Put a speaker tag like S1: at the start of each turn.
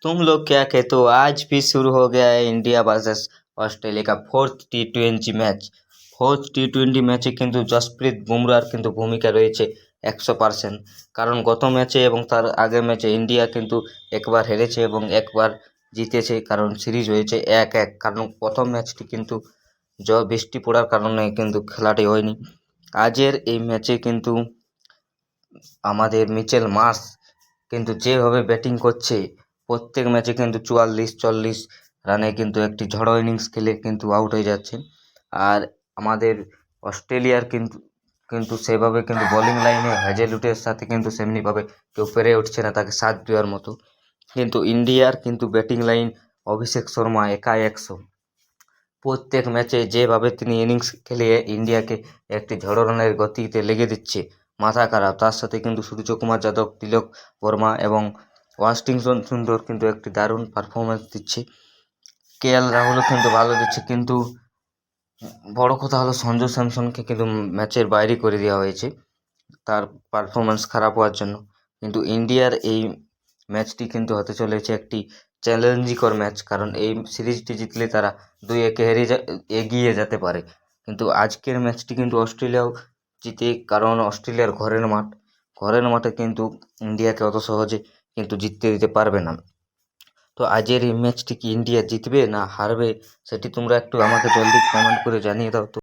S1: तुम लोग क्या कहते हो? आज भी शुरू हो गया है इंडिया वर्सेस ऑस्ट्रेलिया का फोर्थ টি-টোয়েন্টি ম্যাচে কিন্তু জসপ্রীত বুমরার কিন্তু ভূমিকা রয়েছে 100%। কারণ গত ম্যাচে এবং তার আগের ম্যাচে ইন্ডিয়া কিন্তু একবার হেরেছে এবং একবার জিতেছে, কারণ সিরিজ হয়েছে 1-1। কারণ প্রথম ম্যাচটি কিন্তু বৃষ্টি পড়ার কারণে কিন্তু খেলাটি হয়নি। আজের এই ম্যাচে কিন্তু আমাদের মিচেল মার্শ কিন্তু যেভাবে ব্যাটিং করছে, প্রত্যেক ম্যাচে কিন্তু 44-40 রানে কিন্তু একটি ঝড়ো ইনিংস খেলে কিন্তু আউট হয়ে যাচ্ছে। আর আমাদের অস্ট্রেলিয়ার কিন্তু কিন্তু সেভাবে কিন্তু বোলিং লাইনে হ্যাজেলউডের সাথে কিন্তু সেমনিভাবে কেউ পেরে উঠছে না তাকে সাথ দেওয়ার মতো। কিন্তু ইন্ডিয়ার কিন্তু ব্যাটিং লাইন অভিষেক শর্মা একাই 100। প্রত্যেক ম্যাচে যেভাবে তিনি ইনিংস খেলিয়ে ইন্ডিয়াকে একটি ঝড়ো রানের গতিতে লেগে দিচ্ছে, মাথা খারাপ। তার সাথে কিন্তু সূর্যকুমার যাদব, তিলক বর্মা এবং ওয়াশিংটন সুন্দর কিন্তু একটি দারুণ পারফরমেন্স দিচ্ছে। কেএল রাহুলও কিন্তু ভালো দিচ্ছে, কিন্তু বড় কথা হলো সঞ্জু স্যামসনকে কিন্তু ম্যাচের বাইরে করে দেওয়া হয়েছে তার পারফরমেন্স খারাপ হওয়ার জন্য। কিন্তু ইন্ডিয়ার এই ম্যাচটি কিন্তু হতে চলেছে একটি চ্যালেঞ্জিকর ম্যাচ, কারণ এই সিরিজটি জিতলে তারা 2-1 এগিয়ে যেতে পারে। কিন্তু আজকের ম্যাচটি কিন্তু অস্ট্রেলিয়াও জিতে, কারণ অস্ট্রেলিয়ার ঘরের মাঠে কিন্তু ইন্ডিয়াকে অত সহজে কিন্তু জিততে দিতে পারবে না। তো আজের এই ম্যাচটি কি ইন্ডিয়া জিতবে না হারবে, সেটি তোমরা একটু আমাকে জলদি কমেন্ট করে জানিয়ে দাও তো।